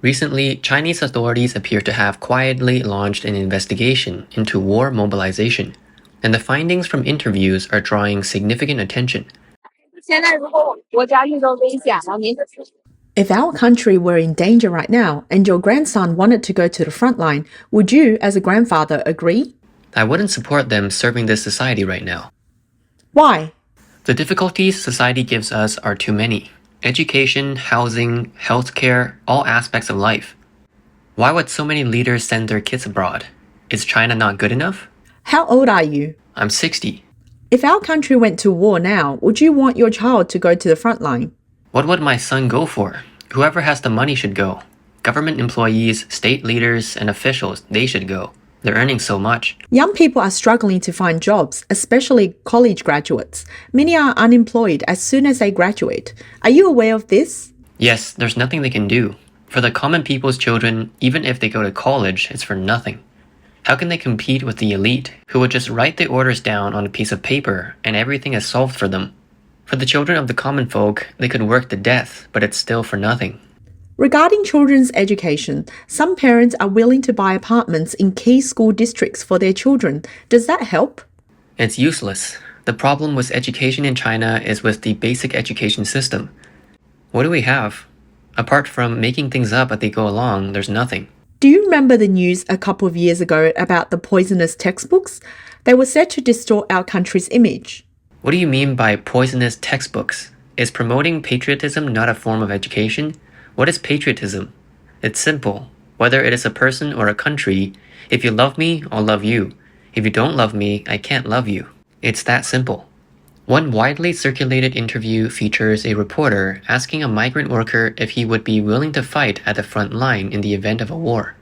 Recently, Chinese authorities appear to have quietly launched an investigation into war mobilization, and the findings from interviews are drawing significant attention. If our country were in danger right now and your grandson wanted to go to the front line, would you, as a grandfather, agree? I wouldn't support them serving this society right now. Why? The difficulties society gives us are too many. Education, housing, healthcare, all aspects of life. Why would so many leaders send their kids abroad? Is China not good enough? How old are you? I'm 60. If our country went to war now, would you want your child to go to the front line? What would my son go for? Whoever has the money should go. Government employees, state leaders, and officials, they should go. They're earning so much. Young people are struggling to find jobs, especially college graduates. Many are unemployed as soon as they graduate. Are you aware of this? Yes, there's nothing they can do. For the common people's children, even if they go to college, it's for nothing. How can they compete with the elite, who would just write the orders down on a piece of paper and everything is solved for them? For the children of the common folk, they could work to death, but it's still for nothing. Regarding children's education, some parents are willing to buy apartments in key school districts for their children. Does that help? It's useless. The problem with education in China is with the basic education system. What do we have? Apart from making things up as they go along, there's nothing. Do you remember the news a couple of years ago about the poisonous textbooks? They were said to distort our country's image. What do you mean by poisonous textbooks? Is promoting patriotism not a form of education? What is patriotism? It's simple. Whether it is a person or a country, if you love me, I'll love you. If you don't love me, I can't love you. It's that simple. One widely circulated interview features a reporter asking a migrant worker if he would be willing to fight at the front line in the event of a war.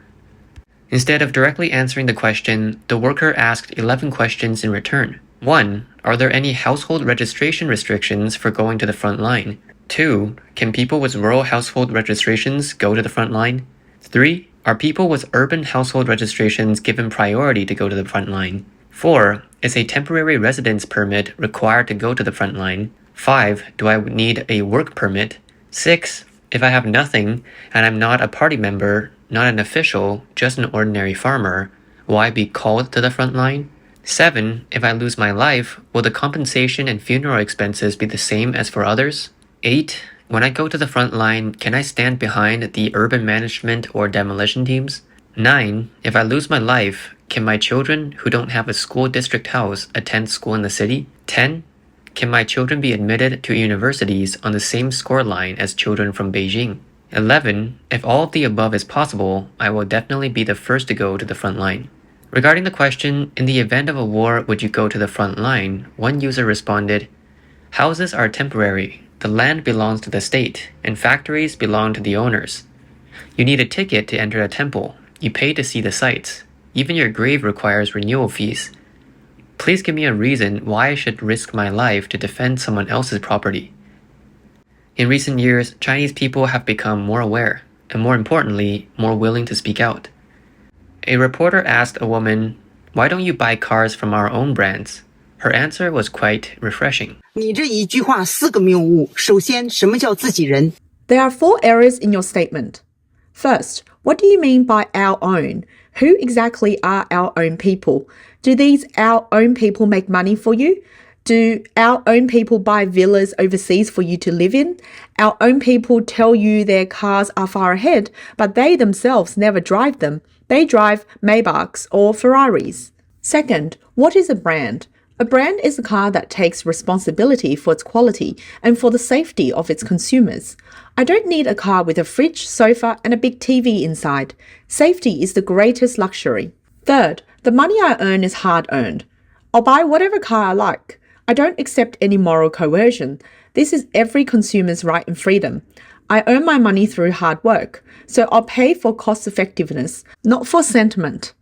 Instead of directly answering the question, the worker asked 11 questions in return. 1. Are there any household registration restrictions for going to the front line? 2. Can people with rural household registrations go to the front line? 3. Are people with urban household registrations given priority to go to the front line? 4. Is a temporary residence permit required to go to the front line? 5. Do I need a work permit? 6. If I have nothing and I'm not a party member, not an official, just an ordinary farmer, will I be called to the front line? 7. If I lose my life, will the compensation and funeral expenses be the same as for others? 8. When I go to the front line, can I stand behind the urban management or demolition teams? 9. If I lose my life, can my children who don't have a school district house attend school in the city? 10. Can my children be admitted to universities on the same score line as children from Beijing? 11. If all of the above is possible, I will definitely be the first to go to the front line. Regarding the question, in the event of a war, would you go to the front line? One user responded, houses are temporary. The land belongs to the state, and factories belong to the owners. You need a ticket to enter a temple. You pay to see the sights. Even your grave requires renewal fees. Please give me a reason why I should risk my life to defend someone else's property. In recent years, Chinese people have become more aware, and more importantly, more willing to speak out. A reporter asked a woman, why don't you buy cars from our own brands? Her answer was quite refreshing. There are 4 areas in your statement. First, what do you mean by our own? Who exactly are our own people? Do these our own people make money for you? Do our own people buy villas overseas for you to live in? Our own people tell you their cars are far ahead, but they themselves never drive them. They drive Maybachs or Ferraris. Second, what is a brand? A brand is a car that takes responsibility for its quality and for the safety of its consumers. I don't need a car with a fridge, sofa, and a big TV inside. Safety is the greatest luxury. Third, the money I earn is hard-earned. I'll buy whatever car I like. I don't accept any moral coercion. This is every consumer's right and freedom. I earn my money through hard work, so I'll pay for cost-effectiveness, not for sentiment.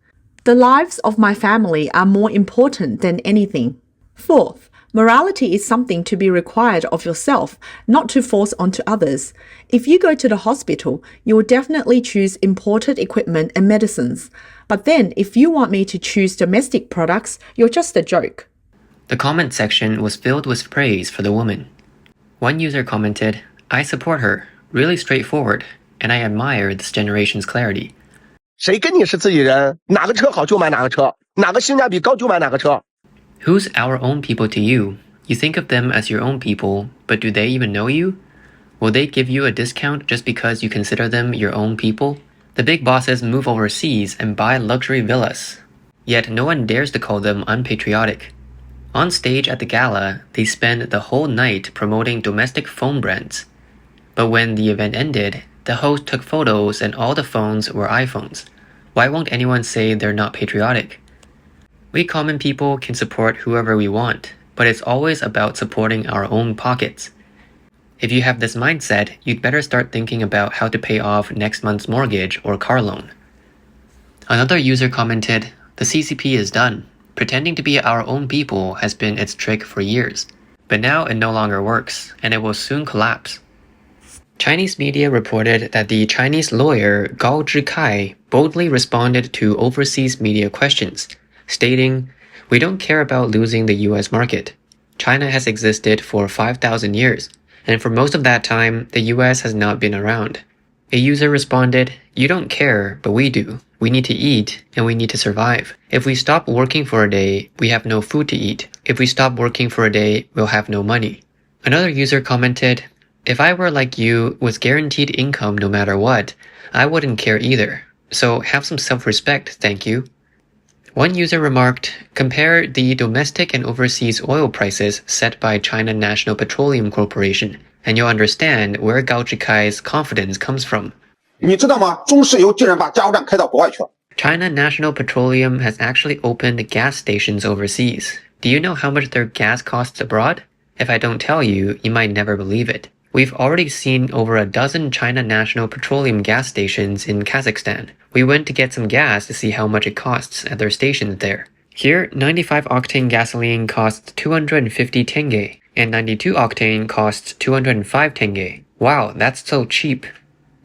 The lives of my family are more important than anything. Fourth, morality is something to be required of yourself, not to force onto others. If you go to the hospital, you will definitely choose imported equipment and medicines. But then, if you want me to choose domestic products, you're just a joke. The comment section was filled with praise for the woman. One user commented, I support her. Really straightforward. and I admire this generation's clarity. 谁跟你是自己人？哪个车好就买哪个车，哪个性价比高就买哪个车。 Who's our own people to you? You think of them as your own people, but do they even know you? Will they give you a discount just because you consider them your own people? The big bosses move overseas and buy luxury villas. Yet no one dares to call them unpatriotic. On stage at the gala, they spend the whole night promoting domestic phone brands. But when the event ended, the host took photos and all the phones were iPhones. Why won't anyone say they're not patriotic? We common people can support whoever we want, but it's always about supporting our own pockets. If you have this mindset, you'd better start thinking about how to pay off next month's mortgage or car loan. Another user commented, "The CCP is done. Pretending to be our own people has been its trick for years. But now it no longer works, and it will soon collapse." Chinese media reported that the Chinese lawyer Gao Zhikai boldly responded to overseas media questions, stating, "We don't care about losing the US market. China has existed for 5,000 years, and for most of that time, the US has not been around." A user responded, "You don't care, but we do. We need to eat, and we need to survive. If we stop working for a day, we have no food to eat. If we stop working for a day, we'll have no money." Another user commented, "If I were like you, with guaranteed income no matter what, I wouldn't care either. So have some self-respect, thank you." One user remarked, "Compare the domestic and overseas oil prices set by China National Petroleum Corporation, and you'll understand where Gao Zhikai's confidence comes from." 你知道吗？中石油竟然把加油站开到国外去了。 China National Petroleum has actually opened gas stations overseas. Do you know how much their gas costs abroad? If I don't tell you, you might never believe it. We've already seen over a dozen China National Petroleum gas stations in Kazakhstan. We went to get some gas to see how much it costs at their stations there. Here, 95-octane gasoline costs 250 tenge, and 92-octane costs 205 tenge. Wow, that's so cheap.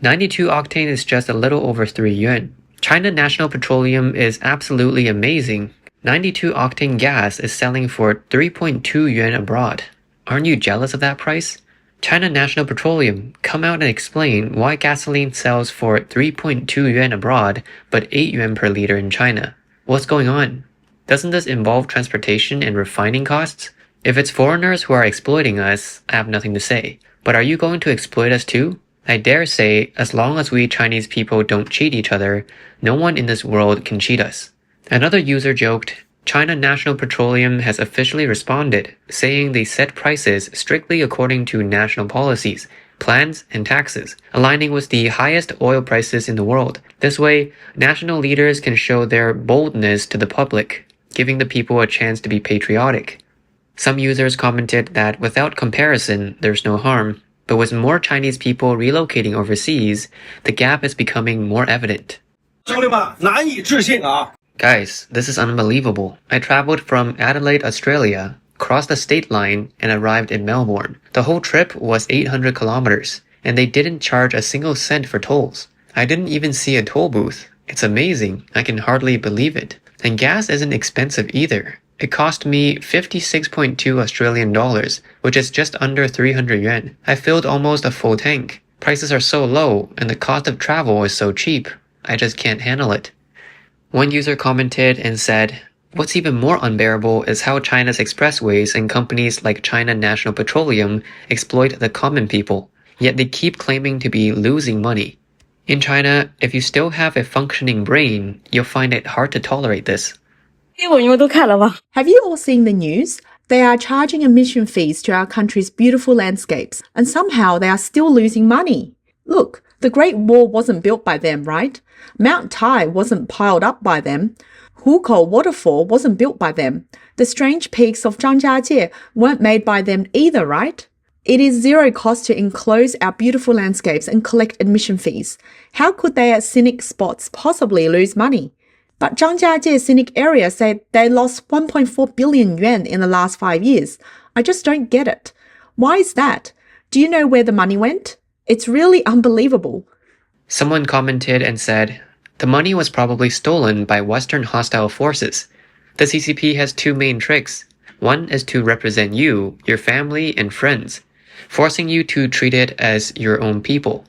92-octane is just a little over 3 yuan. China National Petroleum is absolutely amazing. 92-octane gas is selling for 3.2 yuan abroad. Aren't you jealous of that price? China National Petroleum, come out and explain why gasoline sells for 3.2 yuan abroad, but 8 yuan per liter in China. What's going on? Doesn't this involve transportation and refining costs? If it's foreigners who are exploiting us, I have nothing to say. But are you going to exploit us too? I dare say, as long as we Chinese people don't cheat each other, no one in this world can cheat us. Another user joked, China National Petroleum has officially responded, saying they set prices strictly according to national policies, plans, and taxes, aligning with the highest oil prices in the world. This way, national leaders can show their boldness to the public, giving the people a chance to be patriotic. Some users commented that without comparison, there's no harm. But with more Chinese people relocating overseas, the gap is becoming more evident. 兄弟们，难以置信啊！ Guys, this is unbelievable. I traveled from Adelaide, Australia, crossed the state line, and arrived in Melbourne. The whole trip was 800 kilometers, and they didn't charge a single cent for tolls. I didn't even see a toll booth. It's amazing. I can hardly believe it. And gas isn't expensive either. It cost me 56.2 Australian dollars, which is just under 300 yuan. I filled almost a full tank. Prices are so low, and the cost of travel is so cheap. I just can't handle it. One user commented and said, "What's even more unbearable is how China's expressways and companies like China National Petroleum exploit the common people, yet they keep claiming to be losing money. In China, if you still have a functioning brain, you'll find it hard to tolerate this." Have you all seen the news? They are charging admission fees to our country's beautiful landscapes, and somehow they are still losing money. Look, the Great Wall wasn't built by them, right? Mount Tai wasn't piled up by them. Hukou Waterfall wasn't built by them. The strange peaks of Zhangjiajie weren't made by them either, right? It is zero cost to enclose our beautiful landscapes and collect admission fees. How could they at scenic spots possibly lose money? But Zhangjiajie Scenic Area said they lost 1.4 billion yuan in the last 5 years. I just don't get it. Why is that? Do you know where the money went? It's really unbelievable. Someone commented and said, "The money was probably stolen by Western hostile forces. The CCP has two main tricks. One is to represent you, your family, and friends, forcing you to treat it as your own people.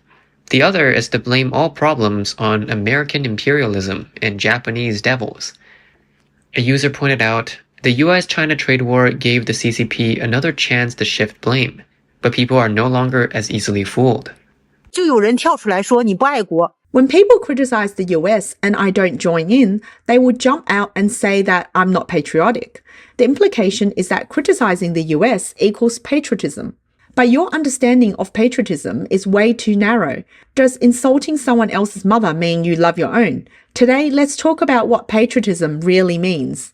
The other is to blame all problems on American imperialism and Japanese devils. A user pointed out, the US-China trade war gave the CCP another chance to shift blame, but people are no longer as easily fooled. 就有人跳出来说你不爱国。 When people criticize the US and I don't join in, they will jump out and say that I'm not patriotic. The implication is that criticizing the US equals patriotism. But your understanding of patriotism is way too narrow. Does insulting someone else's mother mean you love your own? Today, let's talk about what patriotism really means.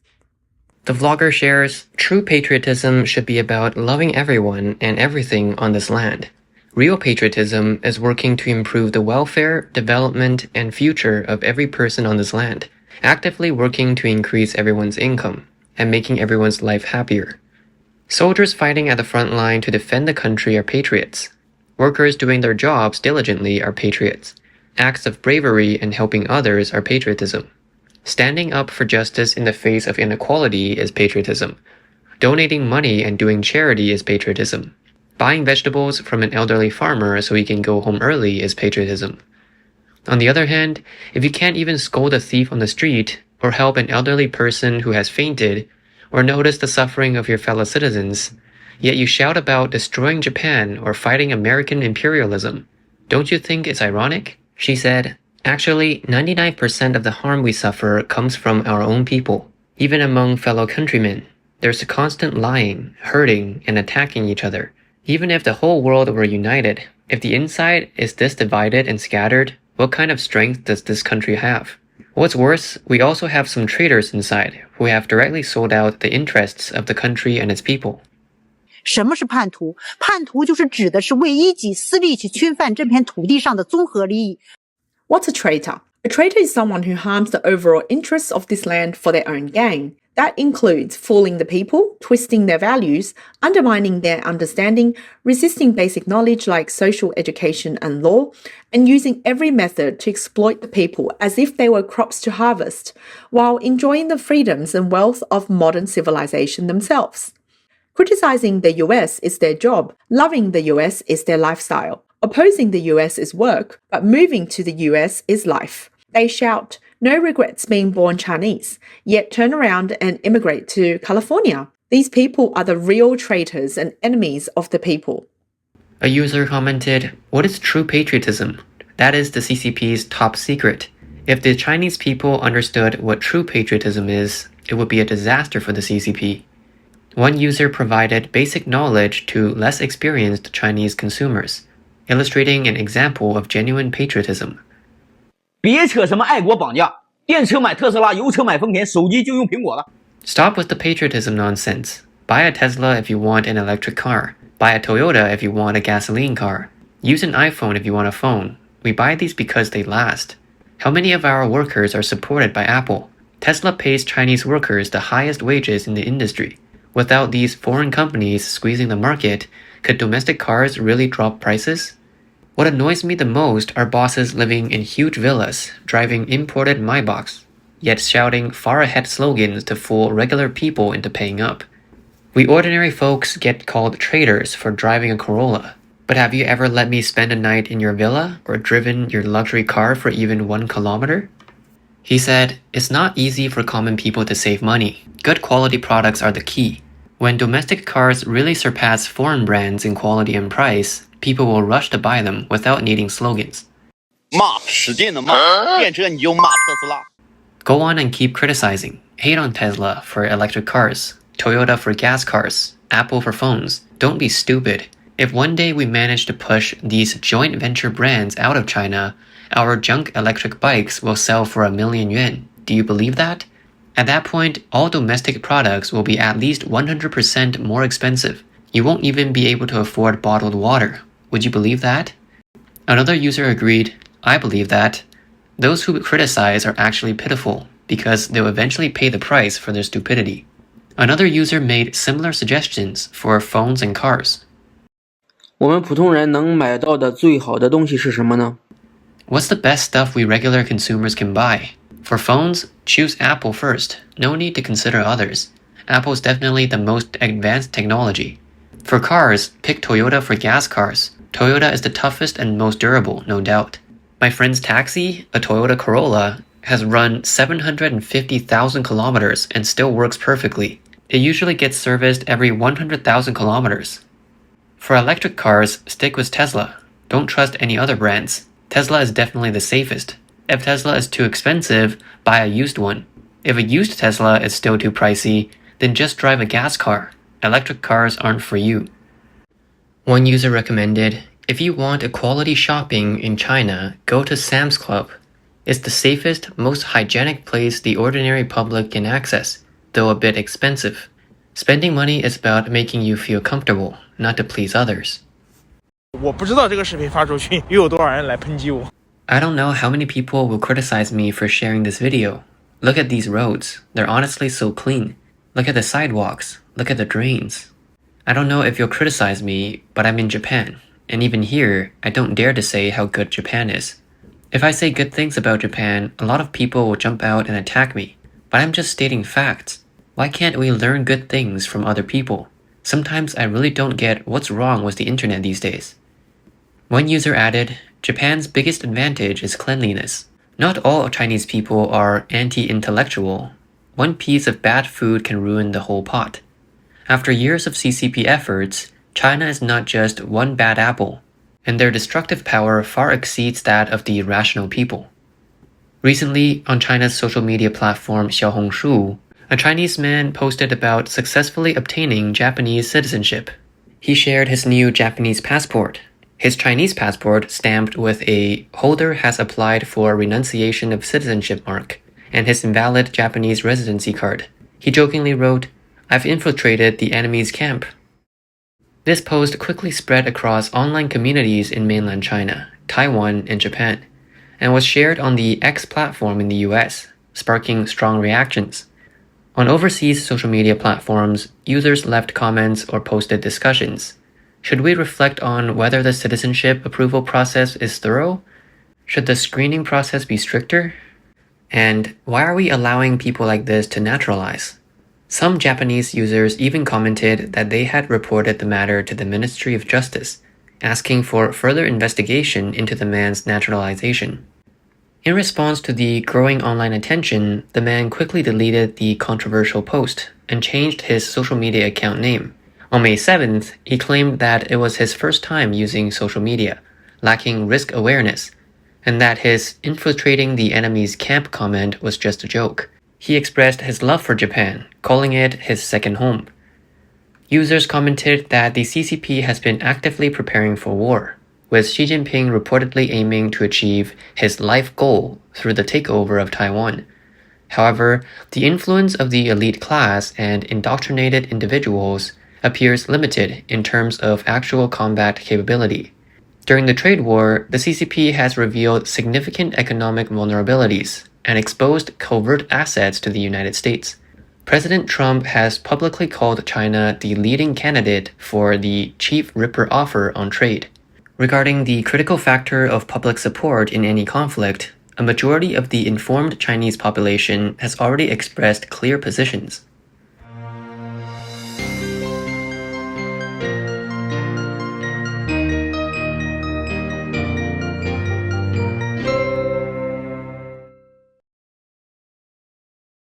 The vlogger shares, true patriotism should be about loving everyone and everything on this land. Real patriotism is working to improve the welfare, development, and future of every person on this land, actively working to increase everyone's income, and making everyone's life happier. Soldiers fighting at the front line to defend the country are patriots. Workers doing their jobs diligently are patriots. Acts of bravery and helping others are patriotism. Standing up for justice in the face of inequality is patriotism. Donating money and doing charity is patriotism. Buying vegetables from an elderly farmer so he can go home early is patriotism. On the other hand, if you can't even scold a thief on the street, or help an elderly person who has fainted, or notice the suffering of your fellow citizens, yet you shout about destroying Japan or fighting American imperialism, don't you think it's ironic? She said, actually, 99% of the harm we suffer comes from our own people. Even among fellow countrymen, there's a constant lying, hurting, and attacking each other. Even if the whole world were united, if the inside is this divided and scattered, what kind of strength does this country have? What's worse, we also have some traitors inside who have directly sold out the interests of the country and its people. 什么是叛徒？叛徒就是指的是为一己私利去侵犯这片土地上的综合利益。 What's a traitor? A traitor is someone who harms the overall interests of this land for their own gain. That includes fooling the people, twisting their values, undermining their understanding, resisting basic knowledge like social education and law, and using every method to exploit the people as if they were crops to harvest, while enjoying the freedoms and wealth of modern civilization themselves. Criticizing the US is their job, loving the US is their lifestyle. Opposing the US is work, but moving to the US is life. They shout, no regrets being born Chinese, yet turn around and immigrate to California. These people are the real traitors and enemies of the people. A user commented, what is true patriotism? That is the CCP's top secret. If the Chinese people understood what true patriotism is, it would be a disaster for the CCP. One user provided basic knowledge to less experienced Chinese consumers, illustrating an example of genuine patriotism. 别扯什么爱国绑架，电车买特斯拉，油车买丰田，手机就用苹果了。 Stop with the patriotism nonsense. Buy a Tesla if you want an electric car. Buy a Toyota if you want a gasoline car. Use an iPhone if you want a phone. We buy these because they last. How many of our workers are supported by Apple? Tesla pays Chinese workers the highest wages in the industry. Without these foreign companies squeezing the market, could domestic cars really drop prices? What annoys me the most are bosses living in huge villas, driving imported Maybachs, yet shouting far-ahead slogans to fool regular people into paying up. We ordinary folks get called traitors for driving a Corolla, but have you ever let me spend a night in your villa or driven your luxury car for even 1 kilometer? He said, it's not easy for common people to save money. Good quality products are the key. When domestic cars really surpass foreign brands in quality and price, people will rush to buy them without needing slogans. 骂，使劲的骂，电车你就骂特斯拉。 Go on and keep criticizing. Hate on Tesla for electric cars, Toyota for gas cars, Apple for phones. Don't be stupid. If one day we manage to push these joint venture brands out of China, our junk electric bikes will sell for $1 million. Do you believe that? At that point, all domestic products will be at least 100% more expensive. You won't even be able to afford bottled water. Would you believe that? Another user agreed, I believe that. Those who criticize are actually pitiful, because they'll eventually pay the price for their stupidity. Another user made similar suggestions for phones and cars. 我们普通人能买到的最好的东西是什么呢？ What's the best stuff we regular consumers can buy? For phones, choose Apple first. No need to consider others. Apple's definitely the most advanced technology. For cars, pick Toyota for gas cars. Toyota is the toughest and most durable, no doubt. My friend's taxi, a Toyota Corolla, has run 750,000 kilometers and still works perfectly. It usually gets serviced every 100,000 kilometers. For electric cars, stick with Tesla. Don't trust any other brands. Tesla is definitely the safest. If Tesla is too expensive, buy a used one. If a used Tesla is still too pricey, then just drive a gas car. Electric cars aren't for you. One user recommended, if you want a quality shopping in China, go to Sam's Club. It's the safest, most hygienic place the ordinary public can access, though a bit expensive. Spending money is about making you feel comfortable, not to please others. 我不知道这个视频发出去又有多少人来抨击我。 I don't know how many people will criticize me for sharing this video. Look at these roads. They're honestly so clean. Look at the sidewalks. Look at the drains. I don't know if you'll criticize me, but I'm in Japan. And even here, I don't dare to say how good Japan is. If I say good things about Japan, a lot of people will jump out and attack me. But I'm just stating facts. Why can't we learn good things from other people? Sometimes I really don't get what's wrong with the internet these days. One user added, Japan's biggest advantage is cleanliness. Not all Chinese people are anti-intellectual. One piece of bad food can ruin the whole pot. After years of CCP efforts, China is not just one bad apple, and their destructive power far exceeds that of the rational people. Recently, on China's social media platform Xiaohongshu, a Chinese man posted about successfully obtaining Japanese citizenship. He shared his new Japanese passport. His Chinese passport stamped with a holder has applied for renunciation of citizenship mark, and his invalid Japanese residency card. He jokingly wrote, I've infiltrated the enemy's camp. This post quickly spread across online communities in mainland China, Taiwan, and Japan, and was shared on the X platform in the US, sparking strong reactions. On overseas social media platforms, users left comments or posted discussions. Should we reflect on whether the citizenship approval process is thorough? Should the screening process be stricter? And why are we allowing people like this to naturalize? Some Japanese users even commented that they had reported the matter to the Ministry of Justice, asking for further investigation into the man's naturalization. In response to the growing online attention, the man quickly deleted the controversial post and changed his social media account name. On May 7th, he claimed that it was his first time using social media, lacking risk awareness, and that his infiltrating the enemy's camp comment was just a joke. He expressed his love for Japan, calling it his second home. Users commented that the CCP has been actively preparing for war, with Xi Jinping reportedly aiming to achieve his life goal through the takeover of Taiwan. However, the influence of the elite class and indoctrinated individuals appears limited in terms of actual combat capability. During the trade war, the CCP has revealed significant economic vulnerabilities and exposed covert assets to the United States. President Trump has publicly called China the leading candidate for the Chief Ripper offer on trade. Regarding the critical factor of public support in any conflict, a majority of the informed Chinese population has already expressed clear positions.